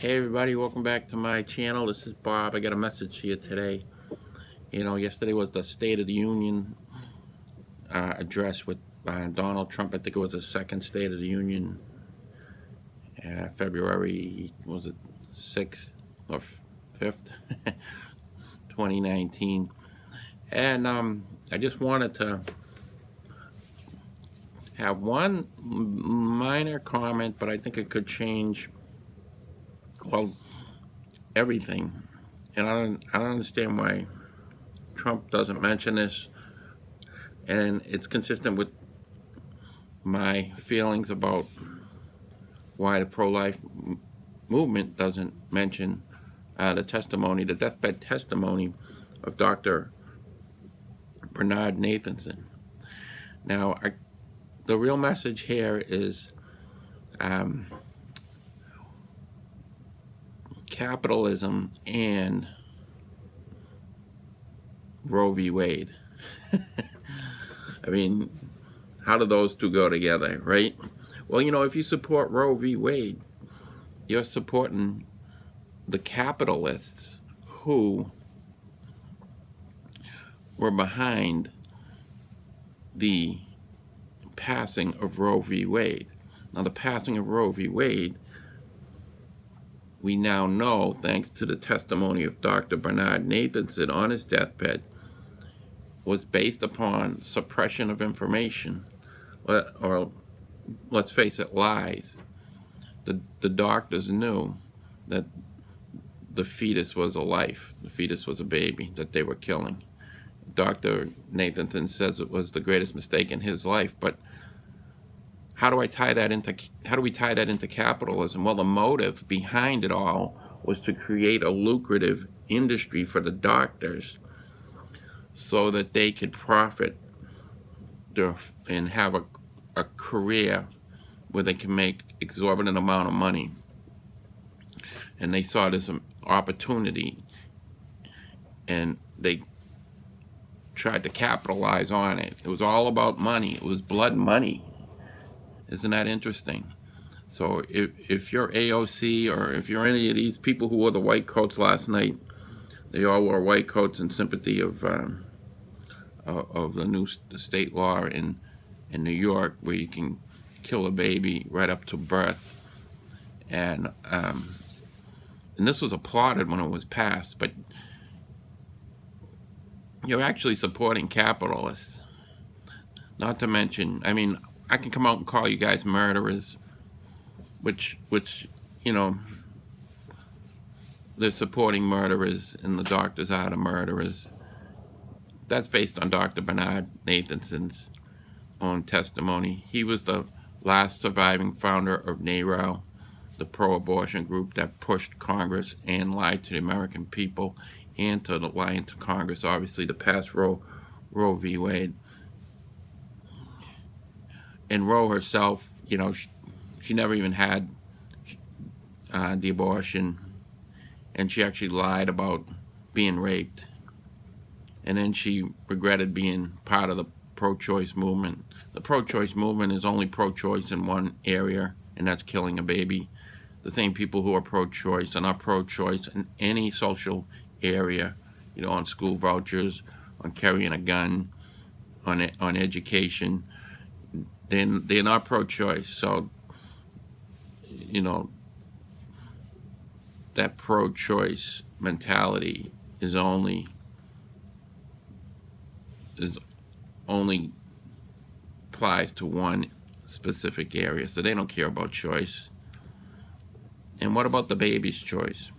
Hey everybody, welcome back to my channel. This is Bob. I got a message here today. Yesterday was the State of the Union address with Donald Trump. I think it was the second State of the Union, February, was it 6th or 5th, 2019. And I just wanted to have one minor comment, but I think it could change, well, everything. And I don't understand why Trump doesn't mention this, and it's consistent with my feelings about why the pro-life movement doesn't mention the deathbed testimony of Dr. Bernard Nathanson. Now, the real message here is capitalism and Roe V Wade. I mean, how do those two go together, right? Well, if you support Roe v. Wade, you're supporting the capitalists who were behind the passing of Roe v. Wade. Now, the passing of Roe v. Wade, we now know, thanks to the testimony of Dr. Bernard Nathanson on his deathbed, was based upon suppression of information, or let's face it, lies. The doctors knew that the fetus was a life, the fetus was a baby that they were killing. Dr. Nathanson says it was the greatest mistake in his life, but how do we tie that into capitalism? Well, the motive behind it all was to create a lucrative industry for the doctors so that they could profit and have a career where they can make exorbitant amount of money. And they saw this opportunity, and they tried to capitalize on it. It was all about money. It was blood money. Isn't that interesting? So if you're AOC, or if you're any of these people who wore the white coats last night, they all wore white coats in sympathy of the new state law in New York, where you can kill a baby right up to birth. And this was applauded when it was passed, but you're actually supporting capitalists. Not to mention, I mean, I can come out and call you guys murderers, which they're supporting murderers, and the doctors are the murderers. That's based on Dr. Bernard Nathanson's own testimony. He was the last surviving founder of NARAL, the pro-abortion group that pushed Congress and lied to the American people, and to lie to Congress, obviously, to pass Roe v. Wade. And Roe herself, she never even had the abortion, and she actually lied about being raped. And then she regretted being part of the pro-choice movement. The pro-choice movement is only pro-choice in one area, and that's killing a baby. The same people who are pro-choice are not pro-choice in any social area, on school vouchers, on carrying a gun, on education. They're not pro-choice. So, that pro-choice mentality is only applies to one specific area. So they don't care about choice. And what about the baby's choice?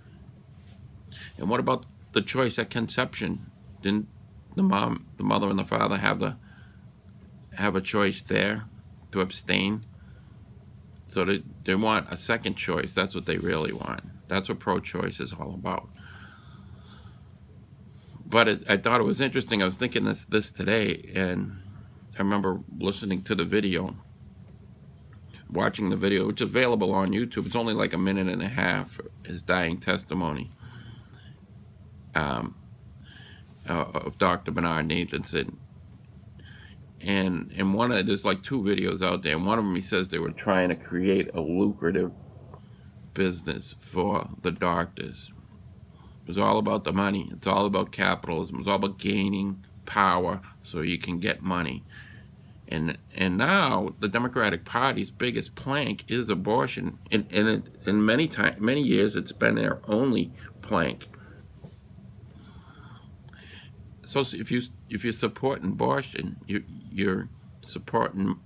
And what about the choice at conception? Didn't the mother and the father have a choice there to abstain? So they want a second choice. That's what they really want. That's what pro-choice is all about. But I thought it was interesting. I was thinking this today, and I remember listening to the video, watching the video, which is available on YouTube. It's only like a minute and a half, his dying testimony of Dr. Bernard Nathanson. And there's like two videos out there, and one of them he says they were trying to create a lucrative business for the doctors. It was all about the money. It's all about capitalism. It's all about gaining power so you can get money. And now the Democratic Party's biggest plank is abortion. And in many years, it's been their only plank. So if you're supporting abortion, you're supporting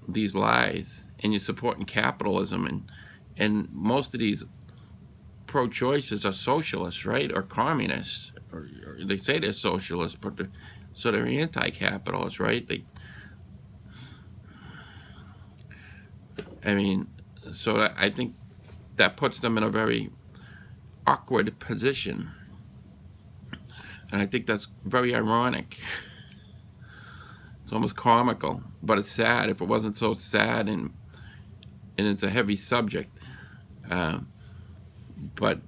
these lies, and you're supporting capitalism, and most of these pro-choices are socialists, right, or communists, or they say they're socialists, but they're anti-capitalist, right? So I think that puts them in a very awkward position, and I think that's very ironic. It's almost comical, but it's sad. If it wasn't so sad, and it's a heavy subject, but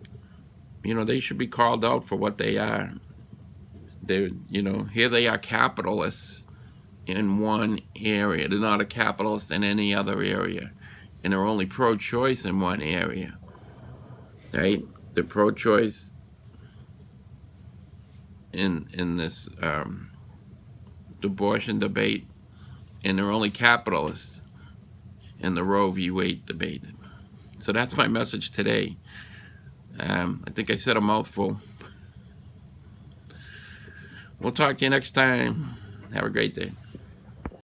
they should be called out for what they are. Here they are, capitalists in one area. They're not a capitalist in any other area, and they're only pro-choice in one area, right? They're pro-choice in this abortion debate, and they're only capitalists in the Roe V Wade debate. So that's my message today. I think I said a mouthful. We'll talk to you next time. Have a great day.